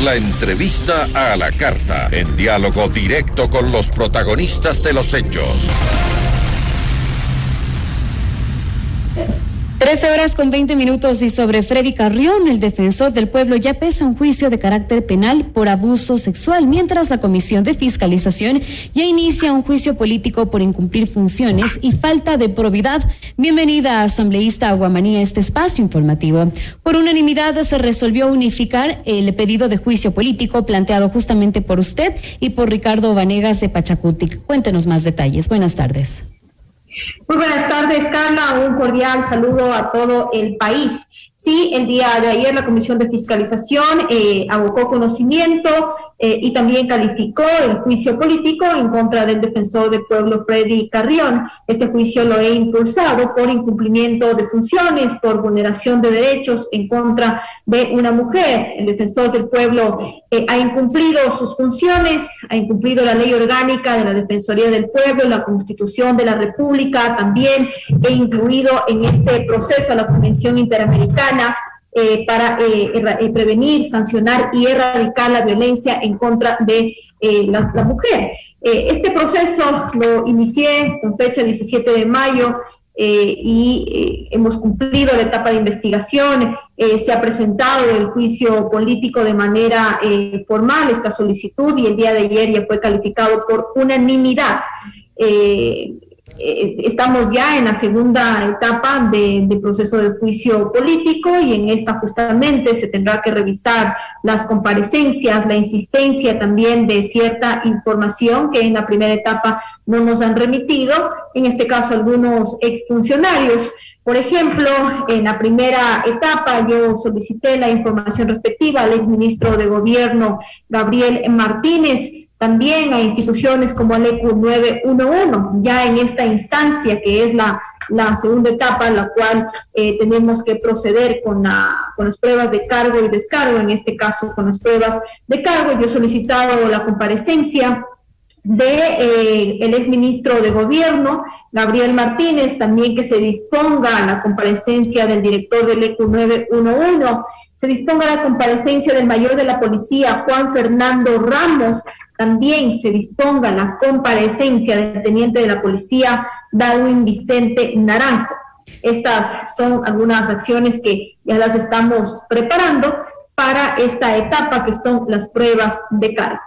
La entrevista a la carta, en diálogo directo con los protagonistas de los hechos. 13:20 y sobre Freddy Carrión, el defensor del pueblo, ya pesa un juicio de carácter penal por abuso sexual, mientras la Comisión de Fiscalización ya inicia un juicio político por incumplir funciones y falta de probidad. Bienvenida, asambleísta Aguamaní, a este espacio informativo. Por unanimidad se resolvió unificar el pedido de juicio político planteado justamente por usted y por Ricardo Vanegas de Pachacutic. Cuéntenos más detalles. Buenas tardes. Muy buenas tardes, Carla. Un cordial saludo a todo el país. Sí, el día de ayer la Comisión de Fiscalización abocó conocimiento y también calificó el juicio político en contra del defensor del pueblo Freddy Carrión. Este juicio lo he impulsado por incumplimiento de funciones, por vulneración de derechos en contra de una mujer. El defensor del pueblo ha incumplido sus funciones, ha incumplido la ley orgánica de la Defensoría del Pueblo, la Constitución de la República. También he incluido en este proceso a la Convención Interamericana para prevenir, sancionar y erradicar la violencia en contra de la mujer. Este proceso lo inicié con fecha 17 de mayo y hemos cumplido la etapa de investigación. Se ha presentado el juicio político de manera formal, esta solicitud, y el día de ayer ya fue calificado por unanimidad. Estamos ya en la segunda etapa del proceso de juicio político, y en esta justamente se tendrá que revisar las comparecencias, la insistencia también de cierta información que en la primera etapa no nos han remitido, en este caso algunos exfuncionarios. Por ejemplo, en la primera etapa yo solicité la información respectiva al exministro de Gobierno, Gabriel Martínez, también a instituciones como el ECU 911, ya en esta instancia que es la segunda etapa, en la cual tenemos que proceder con las pruebas de cargo y descargo. En este caso, con las pruebas de cargo, yo he solicitado la comparecencia de el exministro de Gobierno, Gabriel Martínez, también que se disponga la comparecencia del director del ECU 911, se disponga la comparecencia del mayor de la policía, Juan Fernando Ramos, también se disponga la comparecencia del teniente de la policía, Darwin Vicente Naranjo. Estas son algunas acciones que ya las estamos preparando para esta etapa, que son las pruebas de cargo.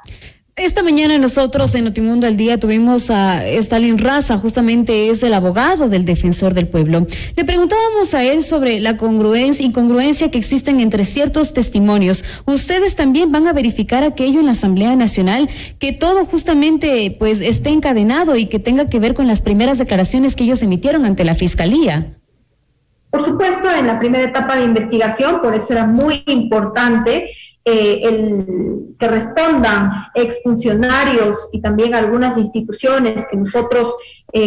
Esta mañana nosotros en Notimundo al Día tuvimos a Stalin Raza, justamente es el abogado del defensor del pueblo. Le preguntábamos a él sobre la incongruencia que existen entre ciertos testimonios. ¿Ustedes también van a verificar aquello en la Asamblea Nacional, que todo justamente pues esté encadenado y que tenga que ver con las primeras declaraciones que ellos emitieron ante la Fiscalía? Por supuesto, en la primera etapa de investigación, por eso era muy importante el que respondan exfuncionarios y también algunas instituciones que nosotros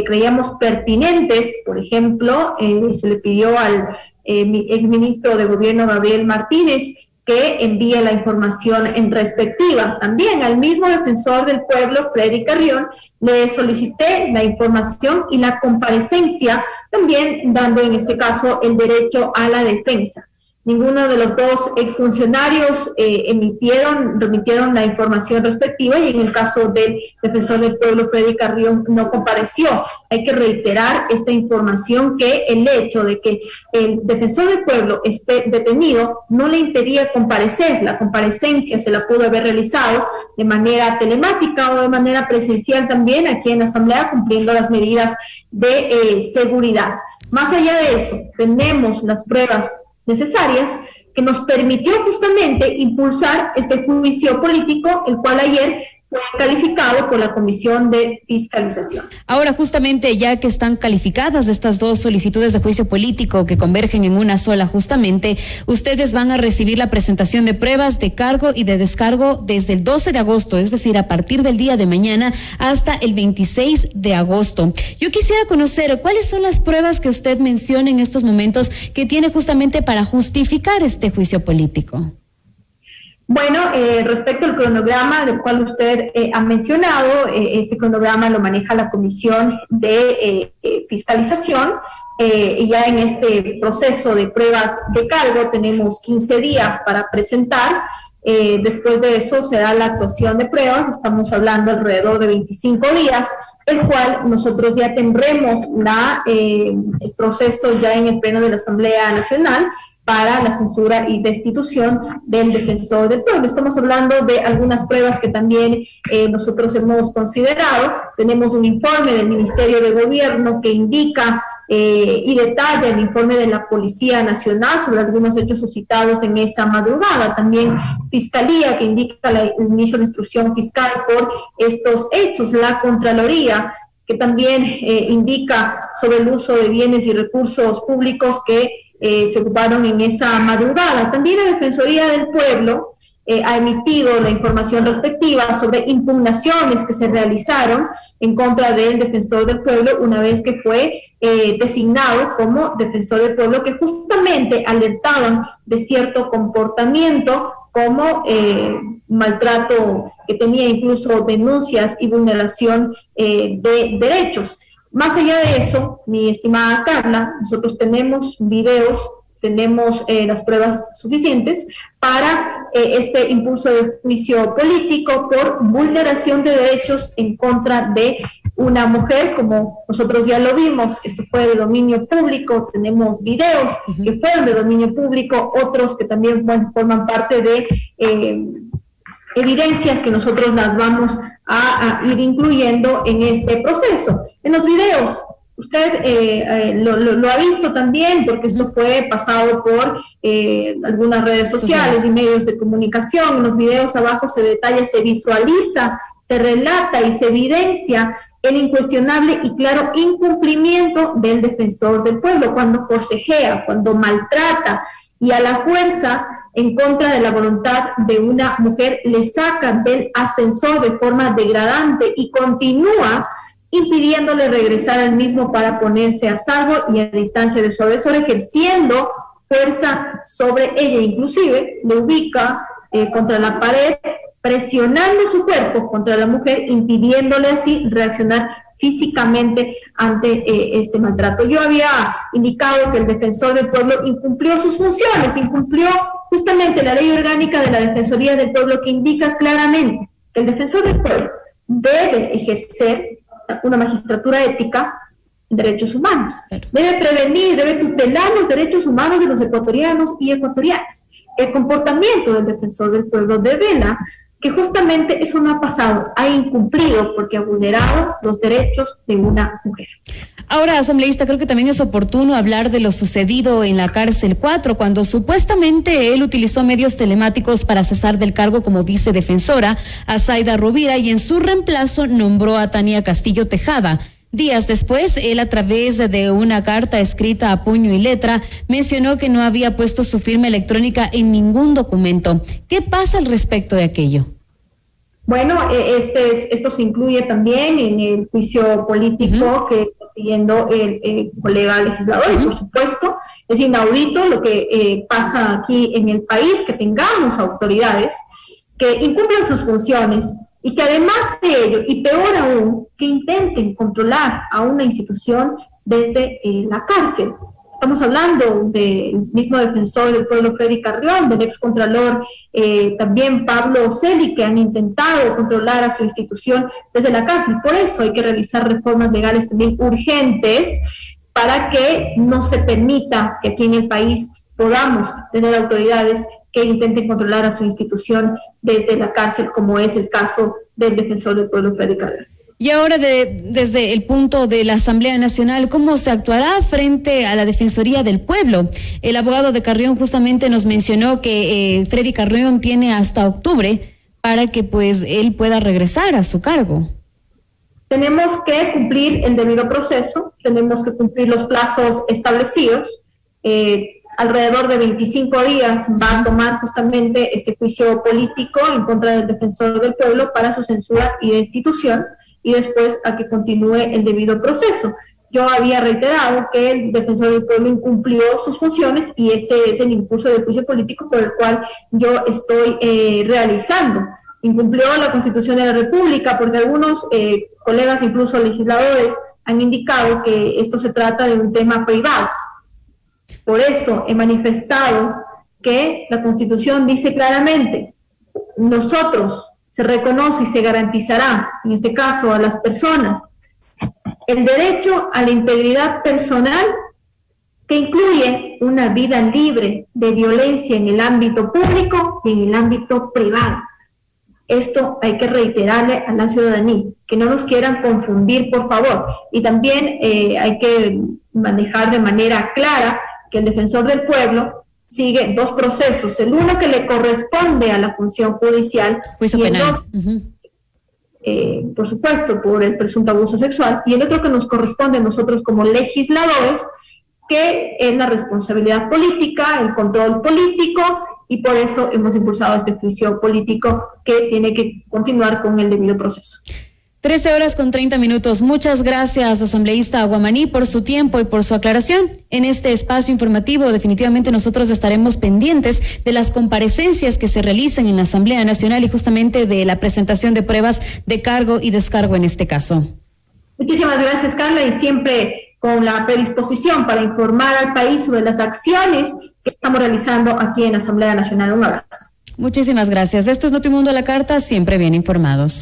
creíamos pertinentes. Por ejemplo, se le pidió al exministro de Gobierno, Gabriel Martínez, que envíe la información en respectiva. También al mismo defensor del pueblo, Freddy Carrión, le solicité la información y la comparecencia, también dando en este caso el derecho a la defensa. Ninguno de los dos exfuncionarios remitieron la información respectiva, y en el caso del defensor del pueblo, Freddy Carrión, no compareció. Hay que reiterar esta información, que el hecho de que el defensor del pueblo esté detenido no le impedía comparecer. La comparecencia se la pudo haber realizado de manera telemática o de manera presencial también aquí en la Asamblea, cumpliendo las medidas de seguridad. Más allá de eso, tenemos las pruebas necesarias que nos permitió justamente impulsar este juicio político, el cual ayer fue calificado por la Comisión de Fiscalización. Ahora, justamente, ya que están calificadas estas dos solicitudes de juicio político que convergen en una sola, justamente, ustedes van a recibir la presentación de pruebas de cargo y de descargo desde el 12 de agosto, es decir, a partir del día de mañana hasta el 26 de agosto. Yo quisiera conocer cuáles son las pruebas que usted menciona en estos momentos que tiene justamente para justificar este juicio político. Bueno, respecto al cronograma del cual usted ha mencionado, ese cronograma lo maneja la Comisión de Fiscalización. Ya en este proceso de pruebas de cargo tenemos 15 días para presentar Después de eso se da la actuación de pruebas, estamos hablando alrededor de 25 días, el cual nosotros ya tendremos el proceso ya en el Pleno de la Asamblea Nacional para la censura y destitución del defensor del pueblo. Estamos hablando de algunas pruebas que también nosotros hemos considerado. Tenemos un informe del Ministerio de Gobierno que indica y detalla el informe de la Policía Nacional sobre algunos hechos suscitados en esa madrugada. También Fiscalía, que indica el inicio de instrucción fiscal por estos hechos. La Contraloría, que también indica sobre el uso de bienes y recursos públicos que se ocuparon en esa madrugada. También la Defensoría del Pueblo ha emitido la información respectiva sobre impugnaciones que se realizaron en contra del Defensor del Pueblo una vez que fue designado como Defensor del Pueblo, que justamente alertaban de cierto comportamiento como maltrato, que tenía incluso denuncias y vulneración de derechos. Más allá de eso, mi estimada Carla, nosotros tenemos videos, tenemos las pruebas suficientes para este impulso de juicio político por vulneración de derechos en contra de una mujer, como nosotros ya lo vimos. Esto fue de dominio público, tenemos videos que fueron de dominio público, otros que también forman parte de evidencias que nosotros las vamos a ir incluyendo en este proceso. En los videos, usted lo ha visto también, porque esto fue pasado por algunas redes sociales y medios de comunicación. En los videos abajo se detalla, se visualiza, se relata y se evidencia el incuestionable y claro incumplimiento del Defensor del Pueblo, cuando forcejea, cuando maltrata y a la fuerza, en contra de la voluntad de una mujer, le saca del ascensor de forma degradante y continúa impidiéndole regresar al mismo para ponerse a salvo y a distancia de su agresor, ejerciendo fuerza sobre ella, inclusive le ubica contra la pared, presionando su cuerpo contra la mujer, impidiéndole así reaccionar físicamente ante este maltrato. Yo había indicado que el Defensor del Pueblo incumplió sus funciones, incumplió justamente la ley orgánica de la Defensoría del Pueblo, que indica claramente que el Defensor del Pueblo debe ejercer una magistratura ética en derechos humanos, debe prevenir, debe tutelar los derechos humanos de los ecuatorianos y ecuatorianas. El comportamiento del Defensor del Pueblo devela que justamente eso no ha pasado, ha incumplido porque ha vulnerado los derechos de una mujer. Ahora, asambleísta, creo que también es oportuno hablar de lo sucedido en la cárcel 4, cuando supuestamente él utilizó medios telemáticos para cesar del cargo como vicedefensora a Zaida Rovira y en su reemplazo nombró a Tania Castillo Tejada. Días después, él, a través de una carta escrita a puño y letra, mencionó que no había puesto su firma electrónica en ningún documento. ¿Qué pasa al respecto de aquello? Bueno, esto se incluye también en el juicio político que está siguiendo el colega legislador, y por supuesto es inaudito lo que pasa aquí en el país, que tengamos autoridades que incumplen sus funciones y que además de ello, y peor aún, que intenten controlar a una institución desde la cárcel. Estamos hablando del mismo Defensor del Pueblo, Freddy Carrión, del excontralor también Pablo Celi, que han intentado controlar a su institución desde la cárcel. Por eso hay que realizar reformas legales también urgentes para que no se permita que aquí en el país podamos tener autoridades que intenten controlar a su institución desde la cárcel, como es el caso del Defensor del Pueblo, Freddy Carrión. Y ahora, desde el punto de la Asamblea Nacional, ¿cómo se actuará frente a la Defensoría del Pueblo? El abogado de Carrión justamente nos mencionó que Freddy Carrión tiene hasta octubre para que pues él pueda regresar a su cargo. Tenemos que cumplir el debido proceso, tenemos que cumplir los plazos establecidos. Alrededor de 25 días va a tomar justamente este juicio político en contra del Defensor del Pueblo para su censura y destitución, y después a que continúe el debido proceso. Yo había reiterado que el Defensor del Pueblo incumplió sus funciones y ese es el impulso del juicio político por el cual yo estoy realizando. Incumplió la Constitución de la República porque algunos colegas, incluso legisladores, han indicado que esto se trata de un tema privado. Por eso he manifestado que la Constitución dice claramente nosotros se reconoce y se garantizará, en este caso a las personas, el derecho a la integridad personal, que incluye una vida libre de violencia en el ámbito público y en el ámbito privado. Esto hay que reiterarle a la ciudadanía, que no nos quieran confundir, por favor. Y también hay que manejar de manera clara que el defensor del pueblo sigue dos procesos. El uno que le corresponde a la función judicial, juicio y penal. Por supuesto, por el presunto abuso sexual, y el otro que nos corresponde a nosotros como legisladores, que es la responsabilidad política, el control político, y por eso hemos impulsado este juicio político que tiene que continuar con el debido proceso. 13:30. Muchas gracias, asambleísta Aguamaní, por su tiempo y por su aclaración. En este espacio informativo, definitivamente nosotros estaremos pendientes de las comparecencias que se realicen en la Asamblea Nacional y justamente de la presentación de pruebas de cargo y descargo en este caso. Muchísimas gracias, Carla, y siempre con la predisposición para informar al país sobre las acciones que estamos realizando aquí en la Asamblea Nacional. Un abrazo. Muchísimas gracias. Esto es Notimundo a la Carta, siempre bien informados.